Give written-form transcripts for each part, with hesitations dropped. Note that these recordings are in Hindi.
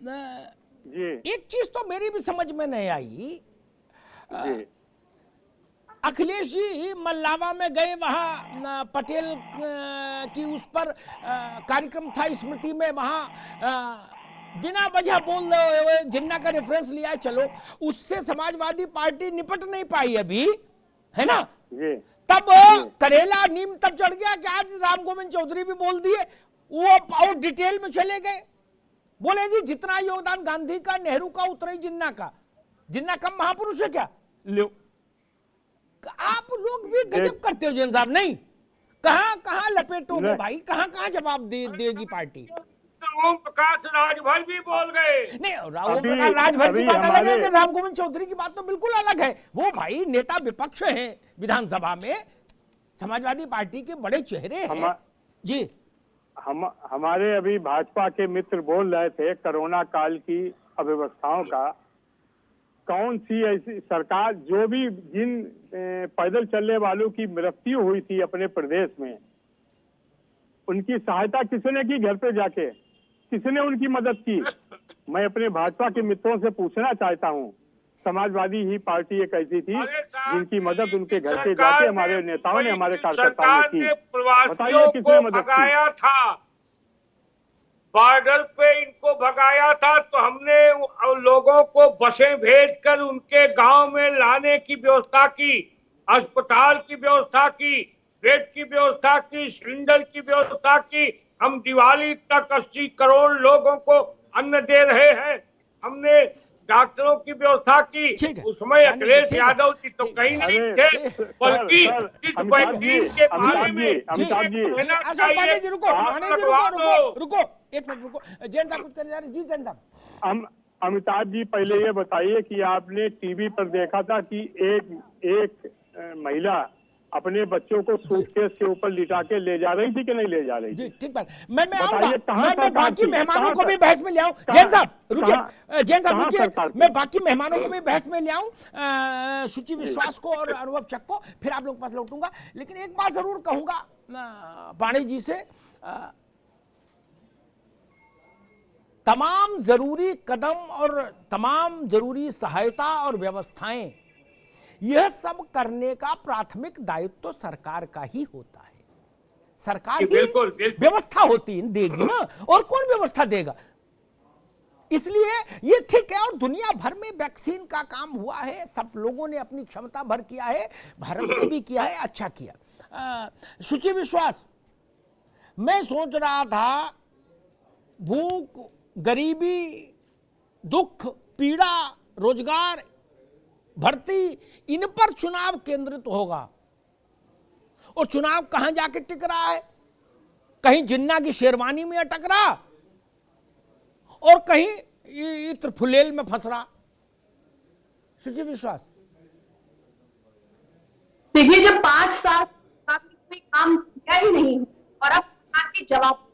एक चीज तो मेरी भी समझ में नहीं आई। अखिलेश जी मल्लावा में गए, वहां पटेल की उस पर कार्यक्रम था स्मृति में, वहां बिना वजह बोल रहे जिन्ना का रेफरेंस लिया है। चलो, उससे समाजवादी पार्टी निपट नहीं पाई अभी, है ना। तब करेला नीम तब चढ़ गया कि आज राम गोविंद चौधरी भी बोल दिए, वो और डिटेल में चले गए, बोले जी जितना योगदान गांधी का, नेहरू का, उतना ही जिन्ना का। जिन्ना कम महापुरुष है क्या? लो, आप लोग भी गजब करते हो जैन साहब। नहीं, कहां कहां लपेटोगे भाई, कहां कहां जवाब देगी पार्टी। ओम प्रकाश राजभर भी बोल गए। नहीं, ओम प्रकाश राजभर की बात अलग है, राम गोविंद चौधरी की बात तो बिल्कुल अलग है। वो भाई नेता विपक्ष हैं विधानसभा में, समाजवादी पार्टी के बड़े चेहरे हैं जी। हमारे अभी भाजपा के मित्र बोल रहे थे कोरोना काल की अव्यवस्थाओं का। कौन सी ऐसी सरकार, जो भी जिन पैदल चलने वालों की मृत्यु हुई थी अपने प्रदेश में, उनकी सहायता किसने की? घर पे जाके किसने उनकी मदद की? मैं अपने भाजपा के मित्रों से पूछना चाहता हूं, समाजवादी ही पार्टी एक ऐसी थी जिनकी मदद उनके घर पे जाके हमारे नेताओं ने, हमारे कार्यकर्ताओं ने की। बताइए किसने मदद की? था बॉर्डर पे इनको भगाया था, तो हमने लोगों को बसें भेजकर उनके गांव में लाने की व्यवस्था की, अस्पताल की व्यवस्था की, बेड की व्यवस्था की, सिलेंडर की व्यवस्था की। हम दिवाली तक 80 करोड़ लोगों को अन्न दे रहे हैं। हमने डॉक्टरों की व्यवस्था की। उसमें अखिलेश यादव जी तो कहीं नहीं थे, बल्कि इस वैक्सीन के बारे में रुको एक मिनट रुको, जैन साहब कुछ करने जा रहे जी। जैन साहब, अमिताभ जी पहले ये बताइए कि आपने टीवी पर देखा था कि एक महिला अपने बच्चों को सूटकेस के ऊपर लिटा के ले जा रही थी कि नहीं ले जा रही थी? ठीक बात, मैं आऊंगा, मैं बाकी मेहमानों को भी बहस में ले आऊं। जैन साहब रुकिए, जैन साहब रुकिए, मैं बाकी मेहमानों को भी बहस में ले आऊं, शुचि विश्वास को और अनुभव चक को, फिर आप लोग पास लौटूंगा। लेकिन एक बात जरूर कहूंगा पांडे जी से, तमाम जरूरी कदम और तमाम जरूरी सहायता और व्यवस्थाएं, यह सब करने का प्राथमिक दायित्व तो सरकार का ही होता है। सरकार ही व्यवस्था होती देगी ना, और कौन व्यवस्था देगा? इसलिए ये ठीक है। और दुनिया भर में वैक्सीन का काम हुआ है, सब लोगों ने अपनी क्षमता भर किया है, भारत ने भी किया है, अच्छा किया। शुचि विश्वास, मैं सोच रहा था भूख, गरीबी, दुख, पीड़ा, रोजगार, भर्ती, इन पर चुनाव केंद्रित होगा। और चुनाव कहां जाके टिक रहा है? कहीं जिन्ना की शेरवानी में अटक रहा और कहीं इत्र फुलेल में फंस रहा। शुचि विश्वास, देखिए, जब 5 साल कोई काम किया ही नहीं और अब आपकी जवाब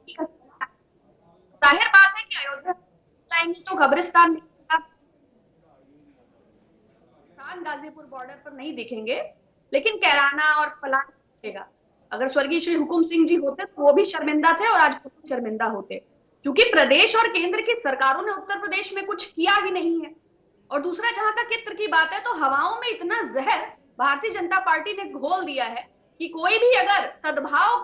जाहिर बात है कि अयोध्या लाएंगे तो कब्रिस्तान में, गाजीपुर बॉर्डर पर नहीं दिखेंगे, लेकिन कैराना और फलान दिखेगा। अगर स्वर्गीय श्री हुकुम सिंह जी होते तो वो भी शर्मिंदा थे और आज शर्मिंदा होते, क्योंकि प्रदेश और केंद्र की सरकारों ने उत्तर प्रदेश में कुछ किया ही नहीं है। और दूसरा, जहां तक चित्र की बात है, तो हवाओं में इतना जहर भारतीय जनता पार्टी ने घोल दिया है कि कोई भी अगर सद्भाव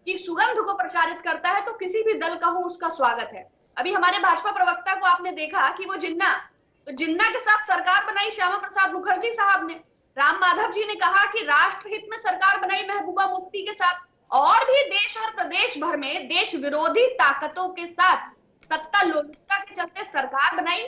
की सुगंध को प्रचारित करता है तो किसी भी दल का हो उसका स्वागत है। अभी हमारे भाजपा प्रवक्ता को आपने देखा कि वो जिन्ना के साथ सरकार बनाई श्यामा प्रसाद मुखर्जी साहब ने। राम माधव जी ने कहा कि राष्ट्रहित में सरकार बनाई महबूबा मुफ्ती के साथ, और भी देश और प्रदेश भर में देश विरोधी ताकतों के साथ सत्ता लोलुपता के चलते सरकार बनाई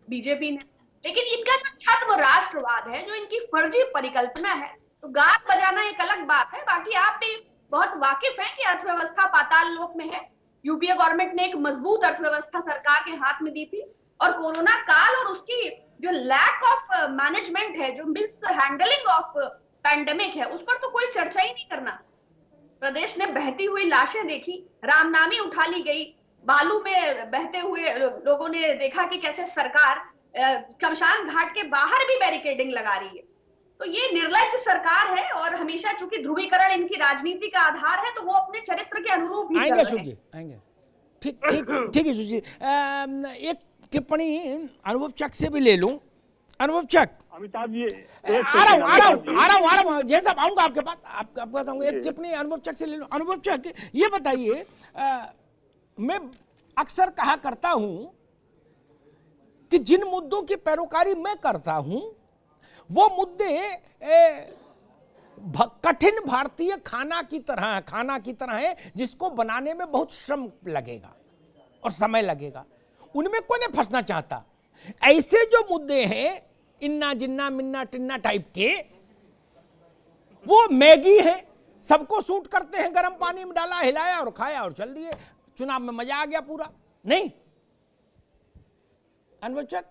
बीजेपी ने। लेकिन इनका जो छद्म राष्ट्रवाद है, जो इनकी फर्जी परिकल्पना है, तो गान बजाना एक अलग बात है। बाकी आप भी बहुत वाकिफ हैं कि अर्थव्यवस्था पाताल लोक में है। यूपीए गवर्नमेंट ने एक मजबूत अर्थव्यवस्था सरकार के हाथ में दी थी, और कोरोना काल और उसकी जो लैक ऑफ मैनेजमेंट है, जो मिस हैंडलिंग ऑफ पैंडेमिक है, उस पर तो कोई चर्चा ही नहीं करना। प्रदेश ने बहती हुई लाशें देखी, रामनामी उठा ली गई, बालू में बहते हुए लोगों ने देखा कि कैसे सरकार शमशान घाट के बाहर भी बैरिकेडिंग लगा रही है। तो ये निर्लज्ज सरकार है, और हमेशा चूंकि ध्रुवीकरण इनकी राजनीति का आधार है, तो वो अपने चरित्र के अनुरूप ही आएंगे। ठीक है सुजी। एक टिप्पणी अनुभव चक से भी ले लूं। अनुभव चक, अमिताभ जी आ रहा हूँ जैसा आऊंगा आपके पास, आपके पास आऊंगा। एक टिप्पणी अनुभव चक से ले लूं। अनुभव चक, ये बताइए, मैं अक्सर कहा करता हूं कि जिन मुद्दों की पैरोकारी मैं करता हूं वो मुद्दे कठिन भारतीय खाना की तरह है जिसको बनाने में बहुत श्रम लगेगा और समय लगेगा। उनमें कौन नहीं फंसना चाहता। ऐसे जो मुद्दे हैं इन्ना जिन्ना मिन्ना टिन्ना टाइप के, वो मैगी है, सबको सूट करते हैं। गर्म पानी में डाला, हिलाया और खाया और चल दिए, चुनाव में मजा आ गया पूरा। नहीं अनुभव चक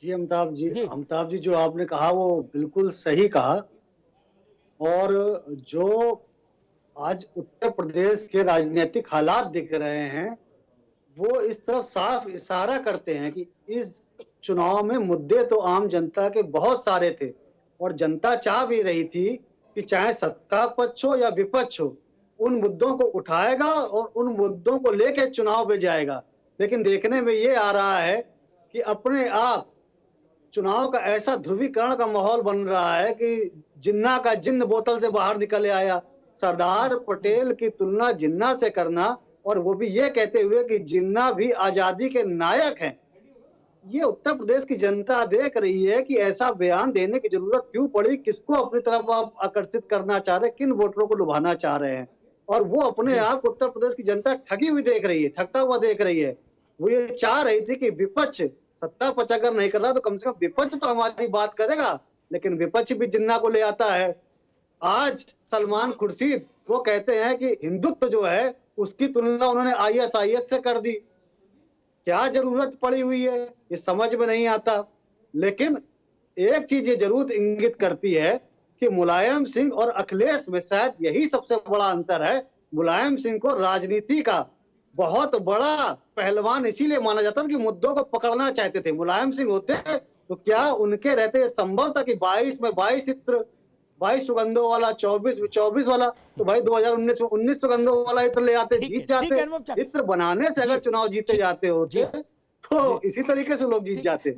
जी, अमिताभ जी जो आपने कहा वो बिल्कुल सही कहा। और जो आज उत्तर प्रदेश के राजनीतिक हालात दिख रहे हैं वो इस तरफ साफ इशारा करते हैं कि इस चुनाव में मुद्दे तो आम जनता के बहुत सारे थे और जनता चाह भी रही थी कि चाहे सत्ता पक्ष हो या विपक्ष हो, उन मुद्दों को उठाएगा और उन मुद्दों को लेकर चुनाव में जाएगा। लेकिन देखने में ये आ रहा है कि अपने आप चुनाव का ऐसा ध्रुवीकरण का माहौल बन रहा है कि जिन्ना का जिन्न बोतल से बाहर निकल आया। सरदार पटेल की तुलना जिन्ना से करना, और वो भी ये कहते हुए कि जिन्ना भी आजादी के नायक हैं। ये उत्तर प्रदेश की जनता देख रही है कि ऐसा बयान देने की जरूरत क्यों पड़ी, किसको अपनी तरफ आप आकर्षित करना चाह रहे हैं, किन वोटरों को लुभाना चाह रहे हैं। और वो अपने आप उत्तर प्रदेश की जनता ठगी हुई देख रही है, ठगता हुआ देख रही है। वो ये चाह रही थी कि विपक्ष सत्ता पक्ष अगर नहीं कर रहा तो कम से कम विपक्ष तो हमारी बात करेगा, लेकिन विपक्ष भी जिन्ना को ले आता है। आज सलमान खुर्शीद वो कहते हैं कि हिंदुत्व जो है उसकी तुलना उन्होंने ISIS से कर दी। क्या जरूरत पड़ी हुई है ये समझ में नहीं आता। लेकिन एक चीज ये जरूर इंगित करती है कि मुलायम सिंह और अखिलेश में शायद यही सबसे बड़ा अंतर है। मुलायम सिंह को राजनीति का बहुत बड़ा पहलवान इसीलिए माना जाता था कि मुद्दों को पकड़ना चाहते थे। मुलायम सिंह होते तो क्या उनके रहते संभव था कि 22 में 22 इत्र, 22 सुगंधों वाला, 24 में 24 वाला, तो भाई 2019 में 19 सुगंधों वाला इत्र ले आते, जीत जाते। इत्र बनाने से अगर चुनाव जीते जाते होते तो इसी तरीके से लोग जीत जाते।